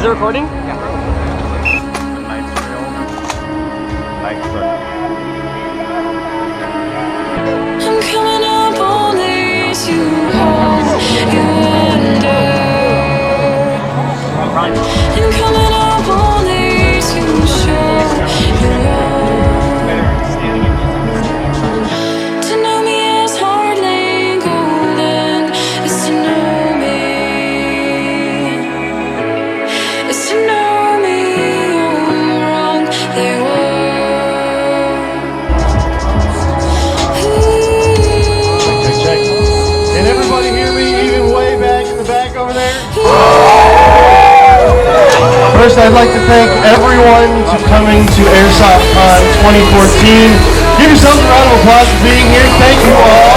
it recording? Yeah. Nice trail. Nice trail. I'm coming up on these, you hold, you endure. I'm coming up on these, you show, you love. To know me is hardly golden, is to know me. Is to know me I'm wrong, they were. Check. Can everybody hear me even way back in the back over there? First, I'd like to thank everyone for coming to Airsoftcon 2014. Give yourselves a round of applause for being here. Thank you all.